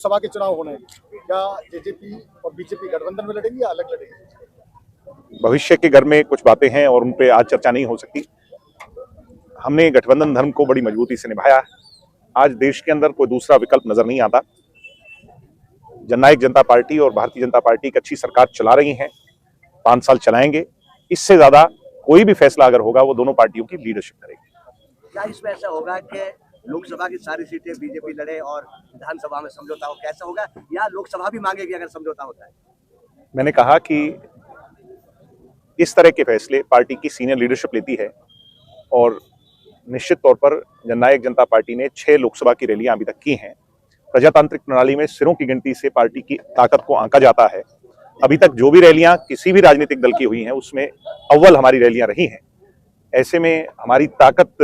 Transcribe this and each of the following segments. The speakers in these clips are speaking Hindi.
सभा के चुनाव होने हैं, क्या जेजेपी और बीजेपी गठबंधन में लड़ेंगी या अलग लड़ेंगी? भविष्य के घर में कुछ बातें हैं और उन पे आज चर्चा नहीं हो सकती। हमने गठबंधन धर्म को बड़ी मजबूती से निभाया है। आज देश के अंदर कोई दूसरा विकल्प नजर नहीं आता। जननायक जनता पार्टी और भारतीय जनता पार्टी एक अच्छी सरकार चला रही हैं, 5 साल चलाएंगे। इससे ज्यादा कोई भी फैसला अगर होगा वो दोनों पार्टियों की लीडरशिप करेगी। क्या इसमें ऐसा होगा कि लोकसभा की सारी सीटें बीजेपी लड़े और विधानसभा में समझौता हो, कैसा होगा, या लोकसभा भी मांगेगी अगर समझौता होता है? मैंने कहा कि इस तरह के फैसले पार्टी की सीनियर लीडरशिप लेती है और निश्चित तौर पर जननायक जनता पार्टी ने 6 लोकसभा की रैलियां अभी तक की हैं। प्रजातांत्रिक प्रणाली में सिरों की गिनती से पार्टी की ताकत को आंका जाता है। अभी तक जो भी रैलियां किसी भी राजनीतिक दल की हुई हैं उसमें अव्वल हमारी रैलियां रही हैं। ऐसे में हमारी ताकत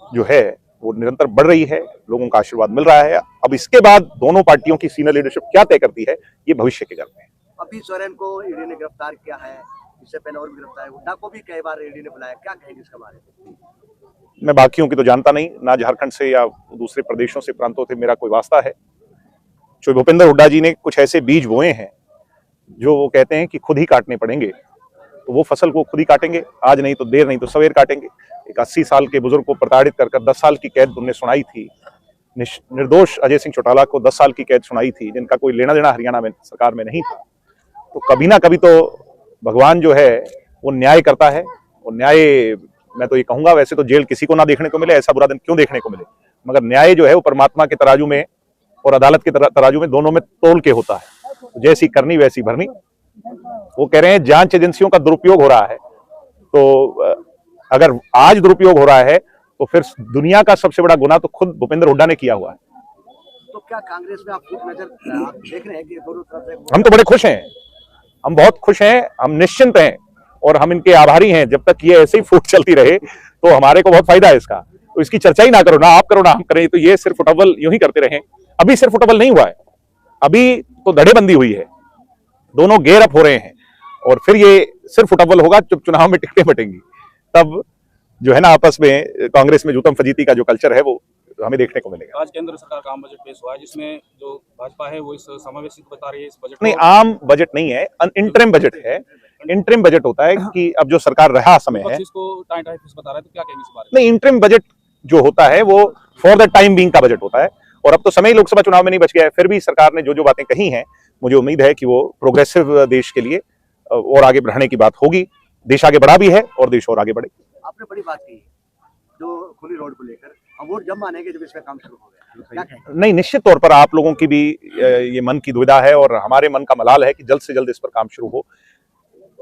जो है वो निरंतर बढ़ रही है, लोगों का आशीर्वाद मिल रहा है। अब इसके बाद दोनों पार्टियों की सीनियर लीडरशिप क्या तय करती है ये भविष्य के घर में है। अभी सोरेन को ईडी ने गिरफ्तार किया है, इससे पहले और भी गिरफ्तार है, हुड्डा को भी कई बार ईडी ने बुलाया, क्या कहेंगे इसके बारे में? मैं बाकियों की तो जानता नहीं, ना झारखंड से या दूसरे प्रदेशों से प्रांतों से मेरा कोई वास्ता है। जो भूपेंद्र हुड्डा जी ने कुछ ऐसे बीज बोए हैं जो वो कहते हैं कि खुद ही काटने पड़ेंगे, तो वो फसल को खुद ही काटेंगे। आज नहीं तो देर नहीं तो सवेर काटेंगे। एक 80 साल के बुजुर्ग को प्रताड़ित कर 10 साल की कैद उन्हें सुनाई थी। निर्दोष अजय सिंह चौटाला को 10 साल की कैद सुनाई थी, जिनका कोई लेना देना हरियाणा में सरकार में नहीं था। तो कभी ना कभी तो भगवान जो है वो न्याय करता है। वो न्याय, मैं तो ये कहूंगा, वैसे तो जेल किसी को ना देखने को मिले, ऐसा बुरा दिन क्यों देखने को मिले, मगर न्याय जो है वो परमात्मा के तराजू में और अदालत के तराजू में, दोनों में तोल के होता है। तो जैसी करनी वैसी भरनी। वो कह रहे हैं जांच एजेंसियों का दुरुपयोग हो रहा है, तो अगर आज दुरुपयोग हो रहा है तो फिर दुनिया का सबसे बड़ा गुनाह तो खुद भूपेंद्र हुड्डा ने किया हुआ है। तो क्या कांग्रेस में आप नजर आप देख रहे हैं कि दोनों तरफ से? हम तो बड़े खुश हैं, हम बहुत खुश हैं, हम निश्चिंत हैं और हम इनके आभारी हैं। जब तक ये ऐसे ही फूट चलती रहे तो हमारे को बहुत फायदा है इसका। तो इसकी चर्चा ही ना करो, ना आप करो ना हम करें, तो ये सिर्फ फुटबॉल यूं ही करते रहे। अभी सिर्फ फुटबॉल नहीं हुआ है, अभी तो धड़ेबंदी हुई है, दोनों गेयर अप हो रहे हैं। और फिर ये सिर्फ फुटबॉल होगा जब चुनाव में टिकटें बटेंगी, तब जो है ना आपस में कांग्रेस में जूतम फजीती का जो कल्चर है वो हमें देखने को मिलेगा। आज केंद्र सरकार का आम बजट पेश हुआ है, जिसमें जो भाजपा है वो इस समावेशी बता रही है इस बजट नहीं, आम बजट नहीं है, इंटरिम बजट है। इंटरिम बजट होता है कि अब जो सरकार रहा समय है, इसको टाइम बता रहा है, तो क्या कहेंगे इस बारे में? नहीं, इंटरिम बजट जो होता है वो फॉर द टाइम बीइंग का बजट होता है। और अब तो समय लोकसभा चुनाव में नहीं बच गया है, फिर भी सरकार ने जो जो बातें कही हैं, मुझे उम्मीद है कि वो प्रोग्रेसिव देश के लिए और आगे बढ़ने की बात होगी। देश आगे बढ़ा भी है और देश और आगे बढ़े। आपने बड़ी बात की जो खुली रोड को लेकर, अब वोट जब मानेंगे जब इसमें काम शुरू हो गया, क्या कहेंगे? नहीं, निश्चित तौर पर आप लोगों की भी ये मन की दुविधा है और हमारे मन का मलाल है कि जल्द से जल्द इस पर काम शुरू हो।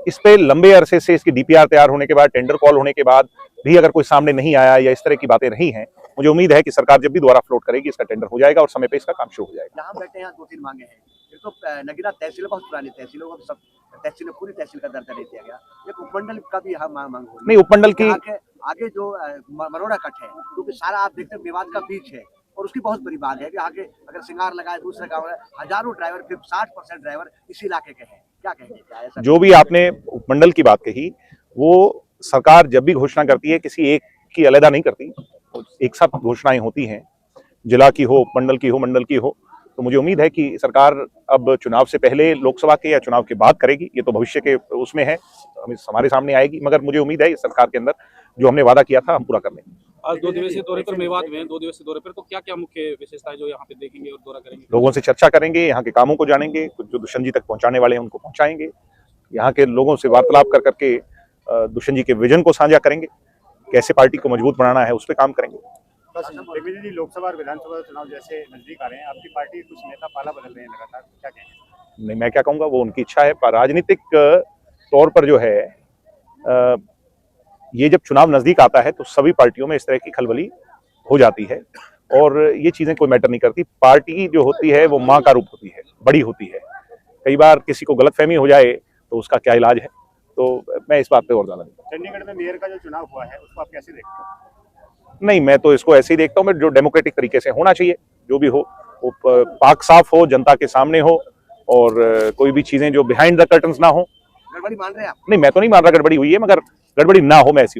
इस पे लंबे अरसे से इसकी डीपीआर तैयार होने के बाद, टेंडर कॉल होने के बाद भी अगर कोई सामने नहीं आया या इस तरह की बातें रही हैं, मुझे उम्मीद है कि सरकार जब भी दोबारा फ्लोट करेगी इसका टेंडर हो जाएगा और समय पे इसका काम शुरू हो जाएगा। यहाँ बैठे हैं, 2-3 मांगे हैं। एक तो नगीना तहसील बहुत पुरानी तहसीलों को सब तहसील में पूरी तहसील का दर्जा दे दिया गया। एक उपमंडल का भी यहाँ मांग हो रही है। नहीं, उपमंडल की आगे जो मरोड़ा कट है, क्योंकि सारा आप देखते हैं मेवात का बीच है और उसकी बहुत बड़ी मांग है कि आगे अगर सिंगार लगाए दूसरे गाँव में हजारों ड्राइवर, 60% ड्राइवर इसी इलाके के हैं, क्या कहेंगे? क्या ऐसा जो भी आपने उपमंडल की बात कही, वो सरकार जब भी घोषणा करती है किसी एक की अलग नहीं करती, एक साथ घोषणाएं होती हैं, जिला की हो, उपमंडल की हो, मंडल की हो। तो मुझे उम्मीद है कि सरकार अब चुनाव से पहले लोकसभा के या चुनाव के बाद करेगी, ये तो भविष्य के उसमें है, हमारे सामने आएगी। मगर मुझे उम्मीद है इस सरकार के अंदर जो हमने वादा किया था हम पूरा कर लेंगे। आज 2 दिवसीय दौरे पर मेवात में 2 दिवसीय दौरे पर, तो क्या क्या मुख्य विशेषताएं जो यहाँ पे देखेंगे और दौरा करेंगे? लोगों से चर्चा करेंगे, यहाँ के कामों को जानेंगे, कुछ जो दुष्यंत जी तक पहुंचाने वाले हैं उनको पहुंचाएंगे, यहाँ के लोगों से वार्तालाप कर करके दुष्यंत जी के विजन को साझा करेंगे, कैसे पार्टी को मजबूत बनाना है उस पर काम करेंगे। दिग्विजय जी, लोकसभा और विधानसभा चुनाव जैसे नजदीक आ रहे हैं, आपकी पार्टी कुछ नेता पाला बदल रहे हैं लगातार, क्या कहेंगे? नहीं, मैं क्या कहूँगा, वो उनकी इच्छा है। पर राजनीतिक तौर पर जो है ये जब चुनाव नजदीक आता है तो सभी पार्टियों में इस तरह की खलबली हो जाती है और ये चीजें कोई मैटर नहीं करती। पार्टी जो होती है वो माँ का रूप होती है, बड़ी होती है। कई बार किसी को गलतफहमी हो जाए तो उसका क्या इलाज है, तो मैं इस बात पे और ज्यादा नहीं। चंडीगढ़ में मेयर का जो चुनाव हुआ है उसको आप कैसे देखते हैं? नहीं, मैं तो इसको ऐसे ही देखता हूँ, मैं जो डेमोक्रेटिक तरीके से होना चाहिए, जो भी हो वो पाक साफ हो, जनता के सामने हो और कोई भी चीजें जो बिहाइंड द कर्टन्स ना हो। गड़बड़ी मान रहे हैं आप? नहीं, मैं तो नहीं मान रहा गड़बड़ी हुई है, मगर गड़बड़ी ना हो, मैं ऐसी